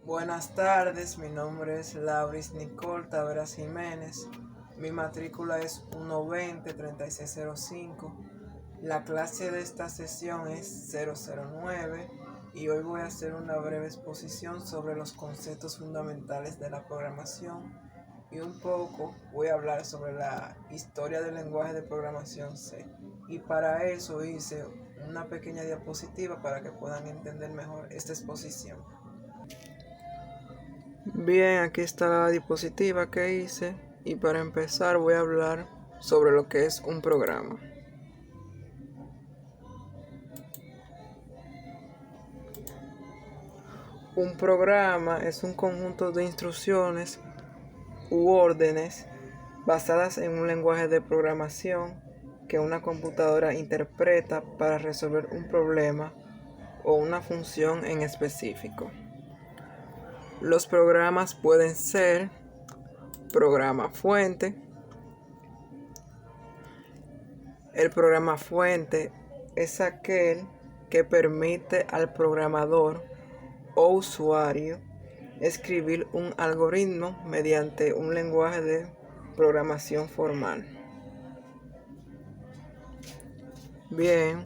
Buenas tardes, mi nombre es Lauris Nicole Taveras Jiménez. Mi matrícula es 120-3605. La clase de esta sesión es 009 y hoy voy a hacer una breve exposición sobre los conceptos fundamentales de la programación y un poco voy a hablar sobre la historia del lenguaje de programación C. Y para eso hice una pequeña diapositiva para que puedan entender mejor esta exposición. Bien, aquí está la diapositiva que hice y para empezar voy a hablar sobre lo que es un programa. Un programa es un conjunto de instrucciones u órdenes basadas en un lenguaje de programación que una computadora interpreta para resolver un problema o una función en específico. Los programas pueden ser programa fuente. El programa fuente es aquel que permite al programador o usuario escribir un algoritmo mediante un lenguaje de programación formal. Bien,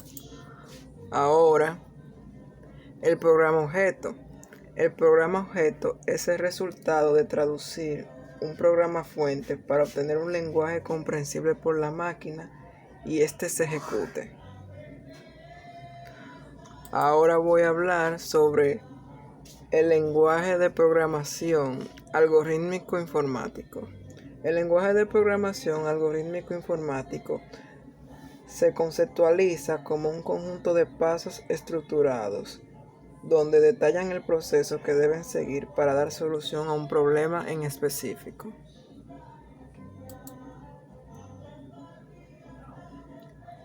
ahora el programa objeto. El programa objeto es el resultado de traducir un programa fuente para obtener un lenguaje comprensible por la máquina y este se ejecute. Ahora voy a hablar sobre el lenguaje de programación algorítmico informático. El lenguaje de programación algorítmico informático se conceptualiza como un conjunto de pasos estructurados donde detallan el proceso que deben seguir para dar solución a un problema en específico.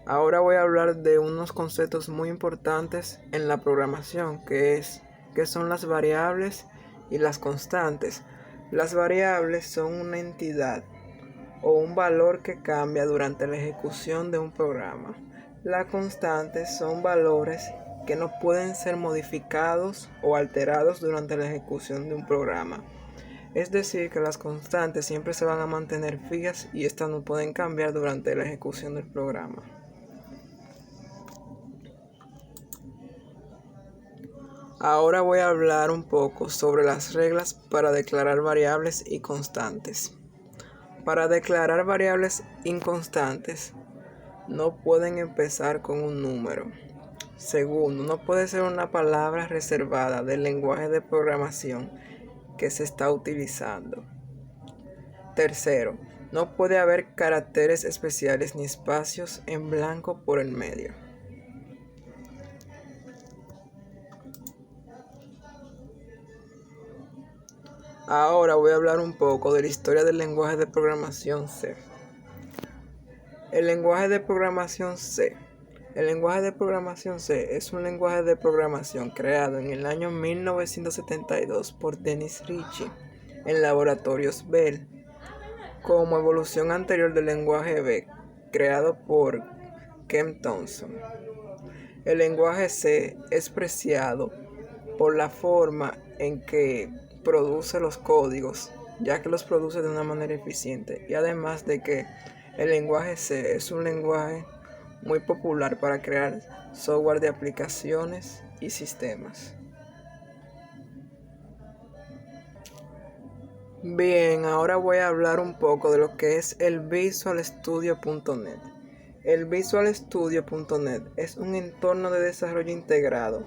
Ahora voy a hablar de unos conceptos muy importantes en la programación, que son las variables y las constantes. Las variables son una entidad o un valor que cambia durante la ejecución de un programa. Las constantes son valores que no pueden ser modificados o alterados durante la ejecución de un programa. Es decir, que las constantes siempre se van a mantener fijas y estas no pueden cambiar durante la ejecución del programa. Ahora voy a hablar un poco sobre las reglas para declarar variables y constantes. Para declarar variables inconstantes, no pueden empezar con un número. Segundo, no puede ser una palabra reservada del lenguaje de programación que se está utilizando. Tercero, no puede haber caracteres especiales ni espacios en blanco por el medio. Ahora voy a hablar un poco de la historia del lenguaje de programación C. El lenguaje de programación C. El lenguaje de programación C es un lenguaje de programación creado en el año 1972 por Dennis Ritchie en laboratorios Bell, como evolución anterior del lenguaje B, creado por Ken Thompson. El lenguaje C es preciado por la forma en que produce los códigos, ya que los produce de una manera eficiente, y además de que el lenguaje C es un lenguaje muy popular para crear software de aplicaciones y sistemas. Bien, ahora voy a hablar un poco de lo que es el Visual Studio.net. El Visual Studio.net es un entorno de desarrollo integrado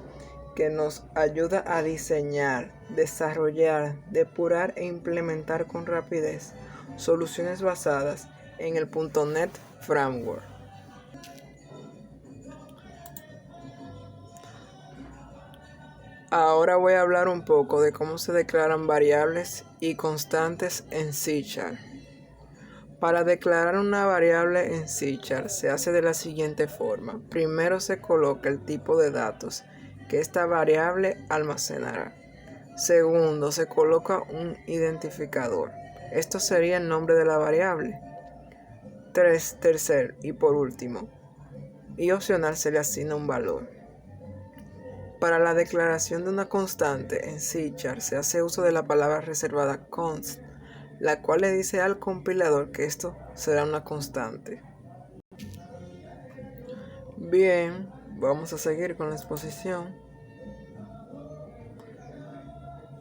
que nos ayuda a diseñar, desarrollar, depurar e implementar con rapidez soluciones basadas en el .NET Framework. Ahora voy a hablar un poco de cómo se declaran variables y constantes en C#. Para declarar una variable en C# se hace de la siguiente forma. Primero se coloca el tipo de datos que esta variable almacenará. Segundo, se coloca un identificador. Esto sería el nombre de la variable. Tercero y por último, y opcional, se le asigna un valor. Para la declaración de una constante en C# se hace uso de la palabra reservada const, la cual le dice al compilador que esto será una constante. Bien, vamos a seguir con la exposición.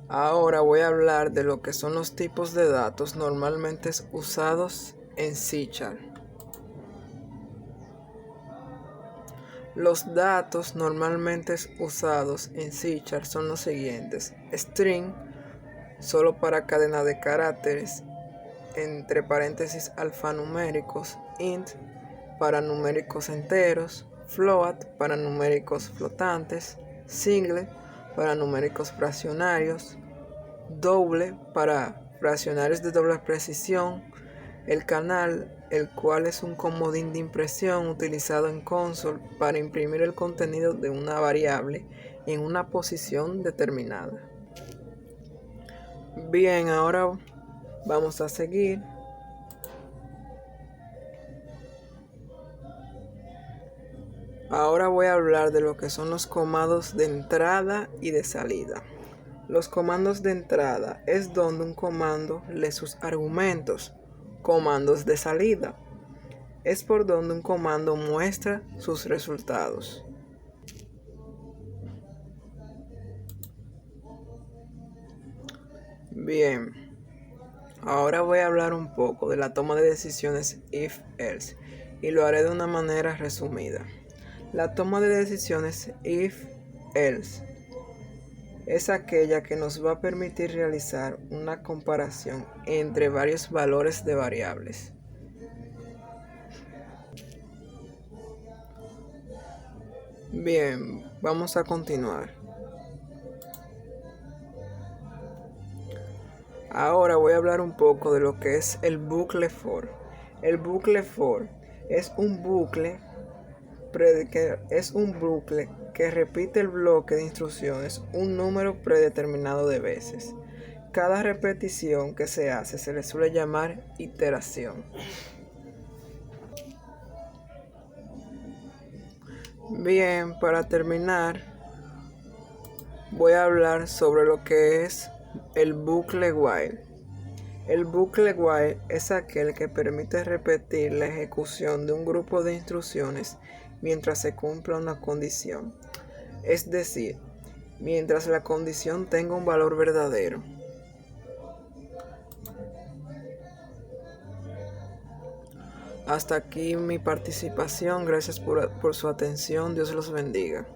Ahora voy a hablar de lo que son los tipos de datos normalmente usados en C#. Los datos normalmente usados en C# son los siguientes: string, solo para cadena de caracteres, entre paréntesis alfanuméricos; int, para numéricos enteros; float, para numéricos flotantes; single, para numéricos fraccionarios; double, para fraccionarios de doble precisión; el canal, el cual es un comodín de impresión utilizado en console para imprimir el contenido de una variable en una posición determinada. Bien, ahora vamos a seguir. Ahora voy a hablar de lo que son los comandos de entrada y de salida. Los comandos de entrada es donde un comando lee sus argumentos. Comandos de salida es por donde un comando muestra sus resultados. Bien, ahora voy a hablar un poco de la toma de decisiones if-else y lo haré de una manera resumida. La toma de decisiones if-else es aquella que nos va a permitir realizar una comparación entre varios valores de variables. Bien, vamos a continuar. Ahora voy a hablar un poco de lo que es el bucle for. El bucle for es un bucle que repite el bloque de instrucciones un número predeterminado de veces. Cada repetición que se hace se le suele llamar iteración. Bien, para terminar, voy a hablar sobre lo que es el bucle while. El bucle while es aquel que permite repetir la ejecución de un grupo de instrucciones mientras se cumpla una condición, es decir, mientras la condición tenga un valor verdadero. Hasta aquí mi participación. Gracias por su atención. Dios los bendiga.